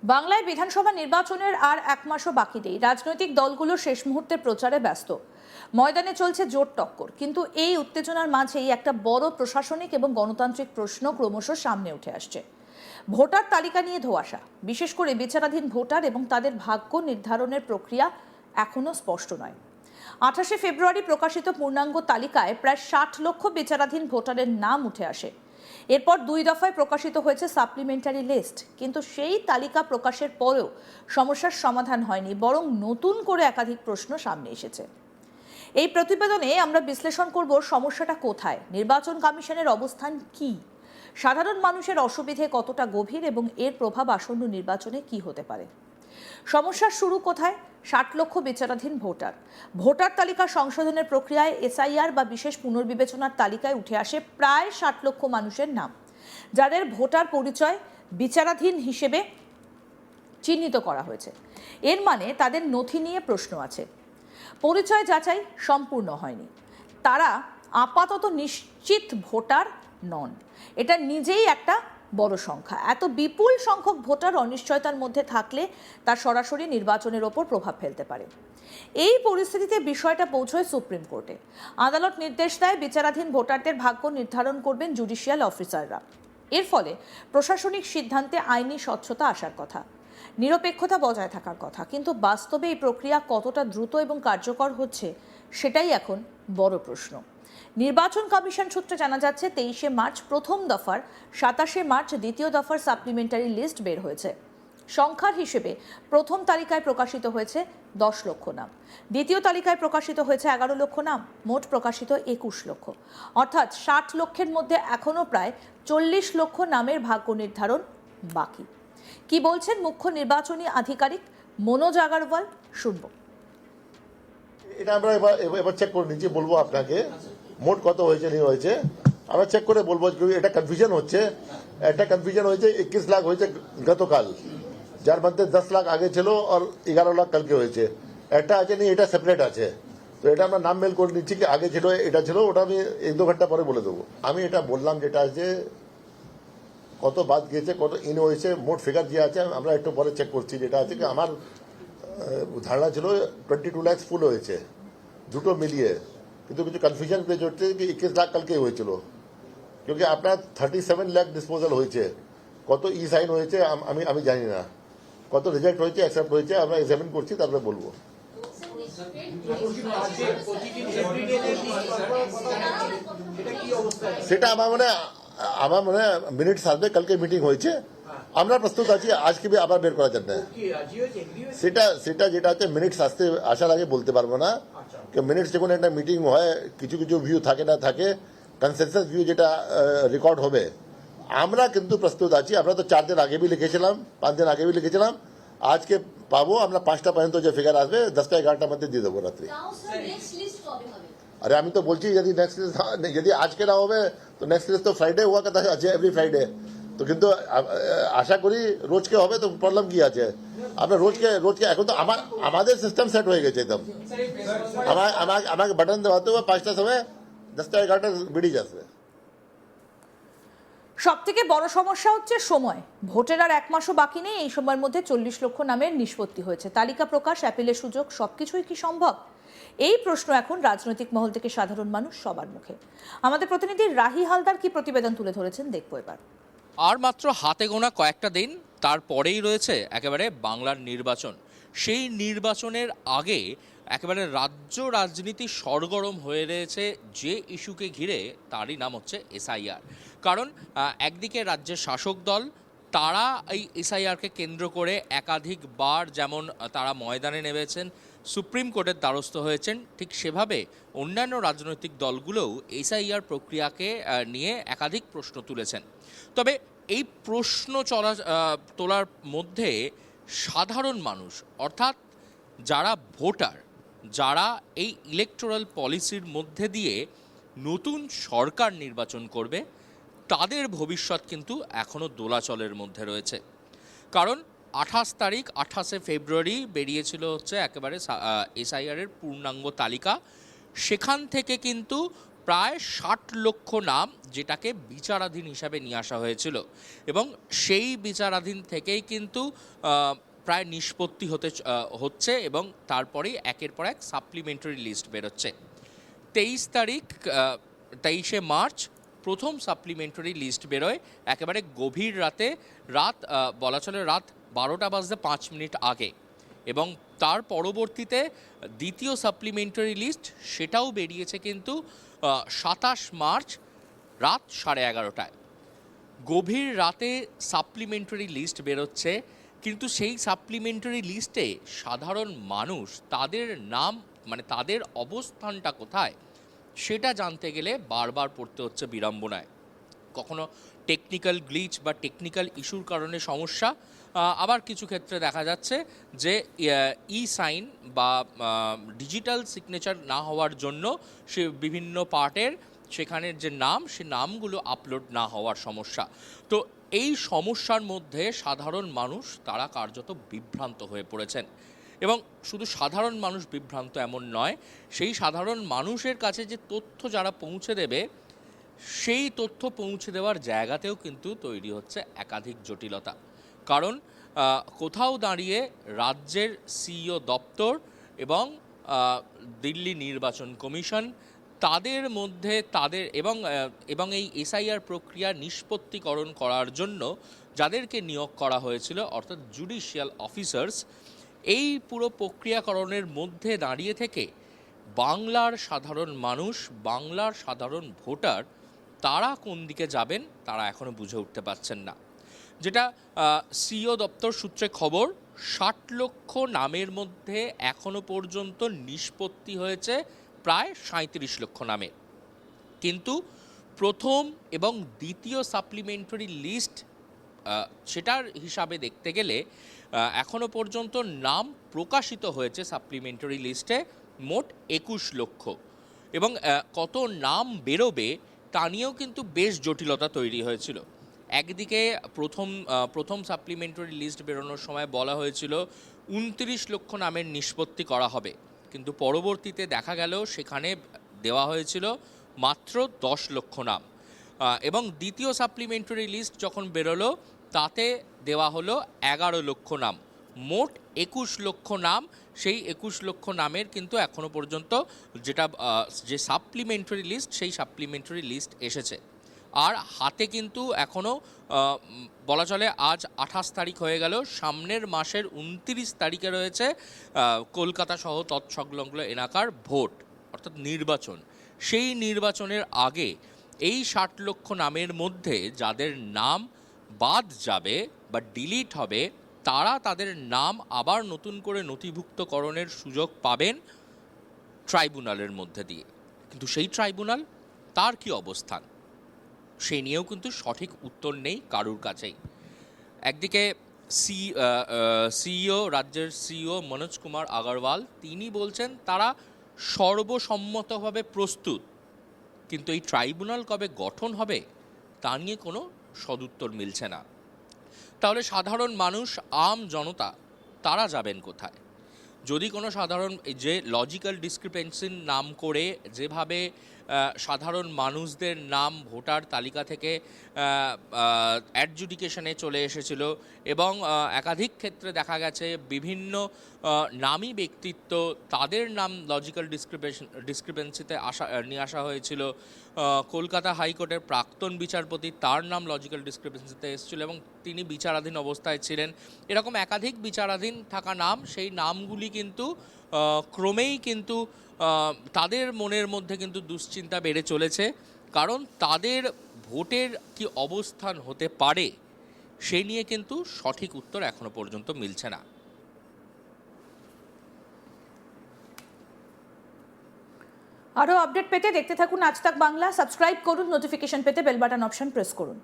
বাংলায় বিধানসভা নির্বাচনের আর এক মাসও বাকি নেই। রাজনৈতিক দলগুলো শেষ মুহূর্তে প্রচারে ব্যস্ত। ময়দানে চলছে জোর টক্কর, কিন্তু এই উত্তেজনার মাঝেই একটা বড় প্রশাসনিক এবং গণতান্ত্রিক প্রশ্ন ক্রমশ সামনে উঠে আসছে। ভোটার তালিকা নিয়ে ধোঁয়াশা, বিশেষ করে বিচারাধীন ভোটার এবং তাদের ভাগ্য নির্ধারণের প্রক্রিয়া এখনো স্পষ্ট নয়। 28শে ফেব্রুয়ারি প্রকাশিত পূর্ণাঙ্গ তালিকায় প্রায় 60 লক্ষ বিচারাধীন ভোটারের নাম উঠে আসে। এরপর 2 দফায় প্রকাশিত হয়েছে সাপ্লিমেন্টারি লিস্ট, কিন্তু সেই তালিকা প্রকাশের পরেও সমস্যার সমাধান হয়নি, বরং নতুন করে একাধিক প্রশ্ন সামনে এসেছে। এই প্রতিবেদনে আমরা বিশ্লেষণ করব সমস্যাটা কোথায়, নির্বাচন কমিশনের অবস্থান কি, সাধারণ মানুষের অসুবিধে কতটা গভীর এবং এর প্রভাব আসন্ন নির্বাচনে কি হতে পারে। সমস্যার শুরু কোথায়? 60 লক্ষ বিচারাধীন ভোটার। ভোটার তালিকা সংশোধনের প্রক্রিয়ায় এসআইআর বা বিশেষ পুনর্বিবেচনার তালিকায় উঠে আসে প্রায় 60 লক্ষ মানুষের নাম, যাদের ভোটার পরিচয় বিচারাধীন হিসেবে চিহ্নিত করা হয়েছে। এর মানে তাদের নথি নিয়ে প্রশ্ন আছে, পরিচয় যাচাই সম্পূর্ণ হয়নি, তারা আপাতত নিশ্চিত ভোটার নন। এটা নিজেই একটা বড় সংখ্যা। এত বিপুল সংখ্যক ভোটার অনিশ্চয়তার মধ্যে থাকলে তার সরাসরি নির্বাচনের ওপর প্রভাব ফেলতে পারে। এই পরিস্থিতিতে বিষয়টা পৌঁছয় সুপ্রিম কোর্টে। আদালত নির্দেশ দেয় বিচারাধীন ভোটারদের ভাগ্য নির্ধারণ করবেন জুডিশিয়াল অফিসাররা। এর ফলে প্রশাসনিক সিদ্ধান্তে আইনি স্বচ্ছতা আসার কথা, নিরপেক্ষতা বজায় থাকার কথা, কিন্তু বাস্তবে এই প্রক্রিয়া কতটা দ্রুত এবং কার্যকর হচ্ছে সেটাই এখন বড় প্রশ্ন। নির্বাচন কমিশন সূত্রে জানা যাচ্ছে 23শে মার্চ প্রথম দফার, 27শে মার্চ দ্বিতীয় দফার সাপ্লিমেন্টারি লিস্ট বের হয়েছে। সংখ্যার হিসেবে প্রথম তালিকায় প্রকাশিত হয়েছে 10 লক্ষ নাম, দ্বিতীয় তালিকায় প্রকাশিত হয়েছে 11 লক্ষ নাম, মোট প্রকাশিত 21 লক্ষ। অর্থাৎ 60 লক্ষের মধ্যে এখনও প্রায় 40 লক্ষ নামের ভাগ্য নির্ধারণ বাকি। কি বলছেন মুখ্য নির্বাচনী আধিকারিক মনোজ আগরওয়াল, শুনব। এটা আমরা এবার চেক করে নিচ্ছি, বলবো আপনাকে মোট কত হয়েছে नहीं হয়েছে আমরা চেক করে বলবো। এটা কনফিউশন হচ্ছে, একটা কনফিউশন হয়েছে। 21 লাখ হয়েছে গতকাল, যার মধ্যে 10 লাখ আগে ছিল আর 11 লাখ কালকে হয়েছে। একটা আছে नहीं, এটা সেপারেট আছে। তো এটা আমরা নাম মেল করে নিচ্ছি কি আগে ছিল এটা ছিল, ওটা আমি 1-2 ঘন্টা পরে বলে দেবো। আমি এটা বললাম যেটা আছে কত বাদ গিয়েছে, কত ইন হয়েছে, মোট ফিগার যে আছে আমরা একটু পরে চেক করছি। যেটা আছে কি আমার ধারণা ছিল 22 লাখ ফুল হয়েছে দুটো মিলিয়ে, কিন্তু কিছু কনফিউশন পেজ হচ্ছে কি 21 লাখ কালকে হয়েছিল, क्योंकि আপনার 37 লাখ ডিসপোজাল হয়েছে। কত ই সাইন হয়েছে আমি জানি না, কত রিজেক্ট হয়েছে অ্যাকসেপ্ট হয়েছে আমরা এক্সামিন করছি, তারপরে বলবো। সেটা আমার মনে মিনিটস আসবে, কালকে মিটিং হয়েছে, আমরা প্রস্তুত আছি, আজকে আবার বের করা যাবে। সেটা যেটা আছে মিনিটস আসার আগে বলতে পারবো না। মিনিটস যখন একটা মিটিং হয় কিছু কিছু ভিউ থাকে না থাকে, কনসেনসাস ভিউ যেটা রেকর্ড হবে, আমরা কিন্তু প্রস্তুত আছি। আমরা তো 4 দিন আগে भी লিখেছিলাম, 5 দিন আগে भी লিখেছিলাম, আজকে পাবো আমরা 5টা পর্যন্ত যে ফিগার আসবে 10টা 11টার মধ্যে দিয়ে দেবো রাত্রি। আরে আমি তো বলছি যদি নেক্সট লিস্ট যদি আজকে না হবে তো নেক্সট লিস্ট তো ফ্রাইডে হওয়া কথা আছে, এভরি ফ্রাইডে। তো কিন্তু আশা করি রোজকে হবে, তো প্রবলেম কি আছে? আপনার রোজকে এখন তো আমাদের সিস্টেম সেট হয়ে গেছে একদম। আমাকে বাটন দেওয়াতে হবে 5টার সময় 10টা 11টা বেরিয়ে যাবে। সব থেকে বড় সমস্যা হচ্ছে সময়। ভোটের আর এক মাসও বাকি নেই, এই সময়ের মধ্যে 40 লক্ষ নামের নিষ্পত্তি হয়েছে। তালিকা প্রকাশ, অ্যাপিলের সুযোগ, সবকিছুই কি সম্ভব? এই প্রশ্ন এখন রাজনৈতিক মহল থেকে সাধারণ মানুষ সবার মুখে। আমাদের প্রতিনিধি রাহি হালদার কি প্রতিবেদন তুলে ধরেছেন, দেখবো এবার। আর মাত্র হাতে গোনা কয়েকটা দিন, তারপরেই রয়েছে একেবারে বাংলার নির্বাচন। সেই নির্বাচনের আগে একেবারে রাজ্য রাজনীতি সরগরম হয়ে রয়েছে যে ইস্যুকে ঘিরে, তারই নাম হচ্ছে এসআইআর। কারণ একদিকে রাজ্যের শাসক দল, তারা এই এসআইআরকে কেন্দ্র করে একাধিকবার যেমন তারা ময়দানে নেমেছেন, সুপ্রিম কোর্টের দ্বারস্থ হয়েছেন, ঠিক সেভাবে অন্যান্য রাজনৈতিক দলগুলোও এসআইআর প্রক্রিয়াকে নিয়ে একাধিক প্রশ্ন তুলেছেন। তবে এই প্রশ্ন তোলার মধ্যে সাধারণ মানুষ, অর্থাৎ যারা ভোটার, যারা এই ইলেকটোরাল পলিসির মধ্যে দিয়ে নতুন সরকার নির্বাচন করবে, তাদের ভবিষ্যৎ কিন্তু এখনও দোলাচলের মধ্যে রয়েছে। কারণ 28শে ফেব্রুয়ারি বেরিয়েছিল হচ্ছে একেবারে এসআইআরের পূর্ণাঙ্গ তালিকা। সেখান থেকে কিন্তু প্রায় 60 লক্ষ নাম, যেটাকে বিচারাধীন হিসাবে নিয়ে আসা হয়েছিল, এবং সেই বিচারাধীন থেকেই কিন্তু প্রায় নিষ্পত্তি হচ্ছে, এবং তারপরেই একের পর এক সাপ্লিমেন্টারি লিস্ট বেরোচ্ছে। 23 মার্চ প্রথম সাপ্লিমেন্টারি লিস্ট বেরোয় একেবারে গভীর বলা চলে রাত 12:05 আগে, এবং তার পরবর্তীতে দ্বিতীয় সাপ্লিমেন্টারি লিস্ট সেটাও বেরিয়েছে কিন্তু 27 মার্চ রাত 11:30। গভীর রাতে সাপ্লিমেন্টারি লিস্ট বেরোচ্ছে, কিন্তু সেই সাপ্লিমেন্টারি লিস্টে সাধারণ মানুষ তাদের নাম, মানে তাদের অবস্থানটা কোথায়, সেটা জানতে গেলে বারবার পড়তে হচ্ছে বিড়ম্বনায়। কখনো টেকনিক্যাল গ্লিচ বা টেকনিক্যাল ইস্যুর কারণে সমস্যা, আবার কিছু ক্ষেত্রে দেখা যাচ্ছে যে সাইন বা ডিজিটাল সিগনেচার না হওয়ার জন্য সে বিভিন্ন পার্টের সেখানের যে নাম, সে নামগুলো আপলোড না হওয়ার সমস্যা। তো এই সমস্যার মধ্যে সাধারণ মানুষ তারা কার্যত বিভ্রান্ত হয়ে পড়েছেন, এবং শুধু সাধারণ মানুষ বিভ্রান্ত এমন নয়, সেই সাধারণ মানুষের কাছে যে তথ্য যারা পৌঁছে দেবে, সেই তথ্য পৌঁছে দেওয়ার জায়গাতেও কিন্তু তৈরি হচ্ছে একাধিক জটিলতা। কারণ কোথাও দাঁড়িয়ে রাজ্যের সিইও দপ্তর এবং দিল্লি নির্বাচন কমিশন তাদের মধ্যে এবং এই এসআইআর প্রক্রিয়া নিষ্পত্তিকরণ করার জন্য যাদেরকে নিয়োগ করা হয়েছিল, অর্থাৎ জুডিশিয়াল অফিসার্স, এই পুরো প্রক্রিয়াকরণের মধ্যে দাঁড়িয়ে থেকে বাংলার সাধারণ মানুষ, বাংলার সাধারণ ভোটার তারা কোন দিকে যাবেন তারা এখনও বুঝে উঠতে পারছেন না। যেটা সিইও দপ্তর সূত্রে খবর, 60 লক্ষ নামের মধ্যে এখনো পর্যন্ত নিষ্পত্তি হয়েছে প্রায় 37 লক্ষ নামের, কিন্তু প্রথম এবং দ্বিতীয় সাপ্লিমেন্টারি লিস্ট সেটার হিসাবে দেখতে গেলে এখনো পর্যন্ত নাম প্রকাশিত হয়েছে সাপ্লিমেন্টারি লিস্টে মোট 21 লক্ষ, এবং কত নাম বেরোবে তা নিয়েও কিন্তু বেশ জটিলতা তৈরি হয়েছিল। একদিকে প্রথম সাপ্লিমেন্টারি লিস্ট বেরোনোর সময় বলা হয়েছিল 29 লক্ষ নামের নিষ্পত্তি করা হবে, কিন্তু পরবর্তীতে দেখা গেল সেখানে দেওয়া হয়েছিল মাত্র 10 লক্ষ নাম, এবং দ্বিতীয় সাপ্লিমেন্টারি লিস্ট যখন বেরোলো তাতে দেওয়া হলো 11 লক্ষ নাম, মোট 21 লক্ষ নাম। সেই 21 লক্ষ নামের কিন্তু এখনো পর্যন্ত যে সাপ্লিমেন্টারি লিস্ট, সেই সাপ্লিমেন্টারি লিস্ট এসেছে, আর হাতে কিন্তু এখনও বলা চলে আজ 28 তারিখ হয়ে গেল, সামনের মাসের 29 তারিখে রয়েছে কলকাতা সহ তৎসংলগ্ন এলাকার ভোট, অর্থাৎ নির্বাচন। সেই নির্বাচনের আগে এই 60 লক্ষ নামের মধ্যে যাদের নাম বাদ যাবে বা ডিলিট হবে, তারা তাদের নাম আবার নতুন করে নথিভুক্তকরণের সুযোগ পাবেন ট্রাইব্যুনালের মধ্যে দিয়ে। কিন্তু সেই ট্রাইব্যুনাল, তার কি অবস্থান, সেই নিয়েও কিন্তু সঠিক উত্তর নেই কারুর কাছেই। একদিকে রাজ্যের সিইও মনোজ কুমার আগরওয়াল তিনি বলছেন তারা সর্বসম্মতভাবে প্রস্তুত, কিন্তু এই ট্রাইব্যুনাল কবে গঠন হবে তা নিয়ে কোনো সদুত্তর মিলছে না। তাহলে সাধারণ মানুষ, আম জনতা তারা যাবেন কোথায়? যদি কোনো সাধারণ, যে লজিক্যাল ডিসক্রিপেন্সির নাম করে যেভাবে সাধারণ মানুষদের নাম ভোটার তালিকা থেকে অ্যাডজুডিকেশনে চলে এসেছিল, এবং একাধিক ক্ষেত্রে দেখা গেছে বিভিন্ন নামী ব্যক্তিত্ব তাদের নাম লজিক্যাল ডিসক্রিপেন্সিতে নিয়ে আসা হয়েছিল, কলকাতা হাইকোর্টের প্রাক্তন বিচারপতি তার নাম লজিক্যাল ডিসক্রিপেন্সিতে এসেছিল এবং তিনি বিচারাধীন অবস্থায় ছিলেন, এরকম একাধিক বিচারাধীন থাকা নাম, সেই নামগুলি কিন্তু ক্রমেই কিন্তু তাদের মনের মধ্যে কিন্তু দুশ্চিন্তা বেড়ে চলেছে, কারণ তাদের ভোটের কি অবস্থান হতে পারে সেই নিয়ে কিন্তু সঠিক উত্তর এখনো পর্যন্ত মিলছে না। আরও আপডেট পেতে দেখতে থাকুন আজ তাক বাংলা, সাবস্ক্রাইব করুন, নোটিফিকেশন পেতে বেল বাটন অপশন প্রেস করুন।